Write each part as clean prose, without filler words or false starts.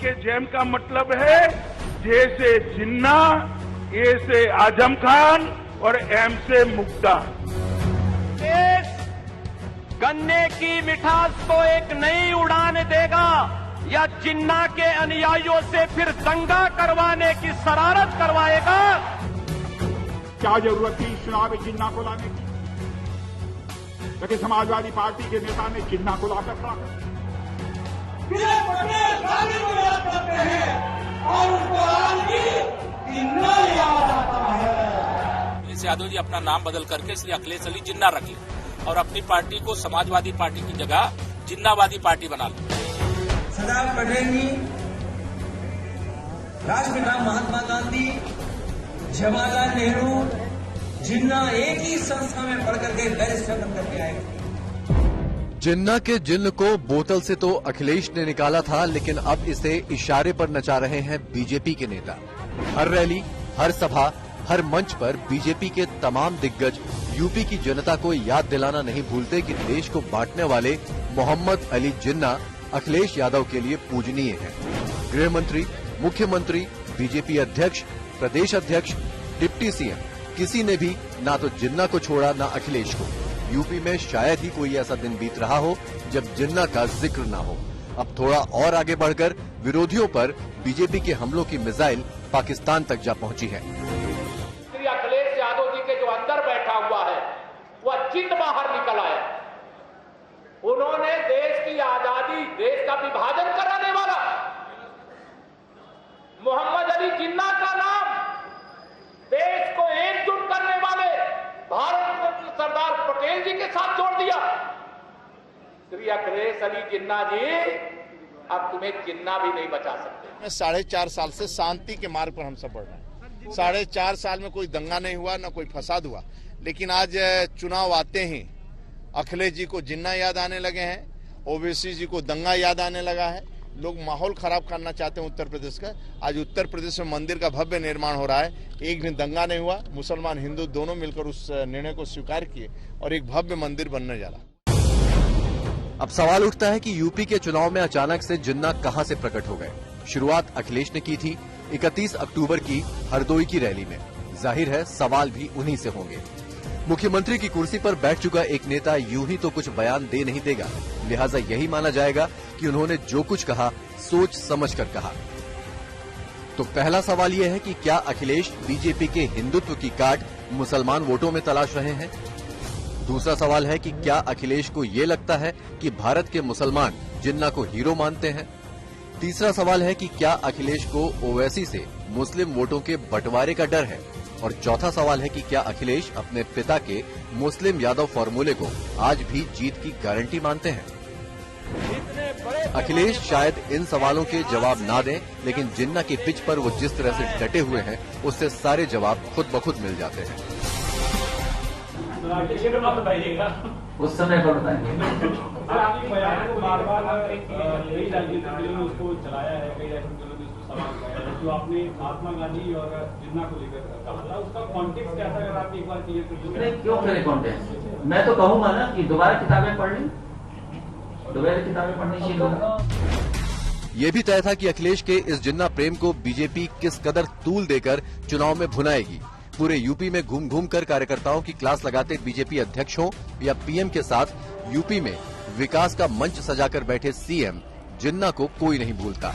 के जैम का मतलब है जैसे जिन्ना, ए से आजम खान और एम से मुक्ता। देश गन्ने की मिठास को एक नई उड़ान देगा या जिन्ना के अनुयायियों से फिर दंगा करवाने की शरारत करवाएगा? क्या जरूरत थी चुनाव में जिन्ना को लाने की? लेकिन समाजवादी पार्टी के नेता ने जिन्ना को लाकर खड़ा कर गांधी को याद करते हैं और उनको आज भी जिन्ना याद आता है। अखिलेश यादव जी अपना नाम बदल करके इसलिए अखिलेश अली जिन्ना रख ले और अपनी पार्टी को समाजवादी पार्टी की जगह जिन्नावादी पार्टी बना ले। सरदार पटेल जी, राष्ट्रपिता महात्मा गांधी, जवाहरलाल नेहरू, जिन्ना एक ही संस्था में पढ़ करके बैरिस्टर बन करके आए। जिन्ना के जिन्न को बोतल से तो अखिलेश ने निकाला था, लेकिन अब इसे इशारे पर नचा रहे हैं बीजेपी के नेता। हर रैली, हर सभा, हर मंच पर बीजेपी के तमाम दिग्गज यूपी की जनता को याद दिलाना नहीं भूलते कि देश को बांटने वाले मोहम्मद अली जिन्ना अखिलेश यादव के लिए पूजनीय है। गृह मंत्री, मुख्यमंत्री, बीजेपी अध्यक्ष, प्रदेश अध्यक्ष, डिप्टी सीएम, किसी ने भी ना तो जिन्ना को छोड़ा ना अखिलेश को। यूपी में शायद ही कोई ऐसा दिन बीत रहा हो जब जिन्ना का जिक्र ना हो। अब थोड़ा और आगे बढ़कर विरोधियों पर बीजेपी के हमलों की मिसाइल पाकिस्तान तक जा पहुंची है। श्री अखिलेश यादव जी के जो अंदर बैठा हुआ है वह जिन्न बाहर निकल आया। उन्होंने देश की आजादी, देश का विभाजन कराने वाला मोहम्मद अली जिन्ना का नाम देश को एकजुट करने वाले भारत रत्न सरदार पटेल जी के साथ जोड़ दिया। श्री अखिलेश अली जिन्ना जी, अब तुम्हें जिन्ना भी नहीं बचा सकते। 4.5 साल से शांति के मार्ग पर हम सब बढ़ रहे हैं। 4.5 साल में कोई दंगा नहीं हुआ, न कोई फसाद हुआ, लेकिन आज चुनाव आते ही अखिलेश जी को जिन्ना याद आने लगे हैं, ओवैसी जी को दंगा याद आने लगा है। लोग माहौल खराब करना चाहते हैं उत्तर प्रदेश का। आज उत्तर प्रदेश में मंदिर का भव्य निर्माण हो रहा है, एक दिन दंगा नहीं हुआ। मुसलमान हिंदू दोनों मिलकर उस निर्णय को स्वीकार किए और एक भव्य मंदिर बनने जा रहा। अब सवाल उठता है कि यूपी के चुनाव में अचानक से जिन्ना कहां से प्रकट हो गए। शुरुआत अखिलेश ने की थी 31 अक्टूबर की हरदोई की रैली में। जाहिर है सवाल भी उन्हीं से होंगे। मुख्यमंत्री की कुर्सी पर बैठ चुका एक नेता यूं ही तो कुछ बयान दे नहीं देगा, लिहाजा यही माना जाएगा कि उन्होंने जो कुछ कहा सोच समझ कर कहा। तो पहला सवाल यह है कि क्या अखिलेश बीजेपी के हिंदुत्व की काट मुसलमान वोटों में तलाश रहे हैं? दूसरा सवाल है कि क्या अखिलेश को ये लगता है कि भारत के मुसलमान जिन्ना को हीरो मानते हैं? तीसरा सवाल है कि क्या अखिलेश को ओवैसी से मुस्लिम वोटों के बंटवारे का डर है? और चौथा सवाल है कि क्या अखिलेश अपने पिता के मुस्लिम यादव फॉर्मूले को आज भी जीत की गारंटी मानते हैं? अखिलेश शायद इन सवालों के जवाब ना दें, लेकिन जिन्ना की पिच पर वो जिस तरह से डटे हुए हैं उससे सारे जवाब खुद ब खुद मिल जाते हैं। उस समय पर बताएंगे। जो आपने महात्मा गांधी और जिन्ना को लेकर कहा था, उसका कॉन्टेक्स्ट क्या था? अगर आप एक बार क्लियर करिए। क्यों करे कॉन्टेक्स्ट? मैं तो कहूंगा ना कि दोबारा किताबें पढ़ ली, दोबारा किताबें पढ़नी चाहिए। ये भी तय था कि अखिलेश के इस जिन्ना प्रेम को बीजेपी किस कदर तूल देकर चुनाव में भुनाएगी। पूरे यूपी में घूम घूम कर कार्यकर्ताओं की क्लास लगाते बीजेपी अध्यक्ष हो या पीएम के साथ यूपी में विकास का मंच सजाकर बैठे सीएम जिन्ना को कोई नहीं भूलता।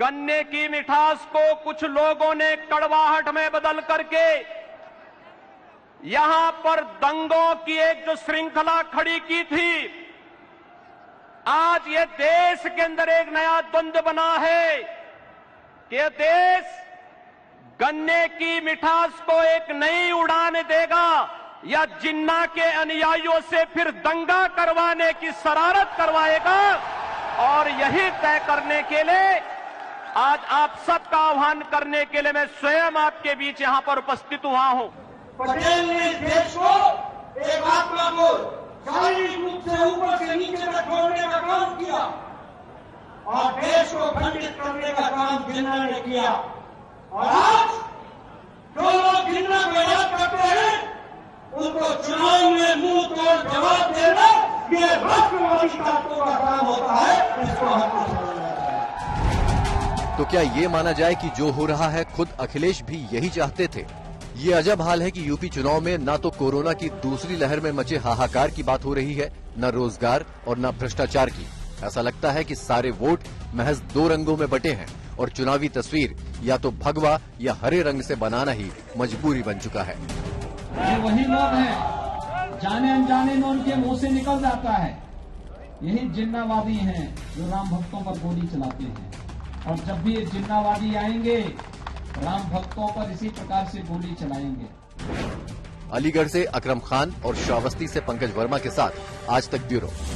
गन्ने की मिठास को कुछ लोगों ने कड़वाहट में बदल करके यहां पर दंगों की एक जो श्रृंखला खड़ी की थी, आज ये देश के अंदर एक नया द्वंद्व बना है कि ये देश गन्ने की मिठास को एक नई उड़ान देगा या जिन्ना के अनुयायियों से फिर दंगा करवाने की शरारत करवाएगा। और यही तय करने के लिए आज आप सबका आह्वान करने के लिए मैं स्वयं आपके बीच यहां पर उपस्थित हुआ हूं। पटेल ने देश को, एक आत्मा को शारीरिक रूप से ऊपर से नीचे तक जोड़ने का काम किया और देश को खंडित करने का काम जिन्ना ने किया। और आज जो लोग जिन्ना को याद करते हैं उनको चुनाव में मुंह तोड़ जवाब देना ये राष्ट्रवादी ताकतों का काम होता है। इसको हमको समझना है। तो क्या ये माना जाए कि जो हो रहा है खुद अखिलेश भी यही चाहते थे? ये अजब हाल है कि यूपी चुनाव में न तो कोरोना की दूसरी लहर में मचे हाहाकार की बात हो रही है, न रोजगार और न भ्रष्टाचार की। ऐसा लगता है कि सारे वोट महज दो रंगों में बटे हैं और चुनावी तस्वीर या तो भगवा या हरे रंग से बनाना ही मजबूरी बन चुका है। ये वही लोग हैं, जाने अनजाने में उनके मुंह से निकल जाता है, यही जिन्नावादी हैं जो राम भक्तों पर गोली चलाते हैं। और जब भी ये जिन्नावादी आएंगे, राम भक्तों पर इसी प्रकार से गोली चलाएंगे। अलीगढ़ से अकरम खान और श्रावस्ती से पंकज वर्मा के साथ आज तक ब्यूरो।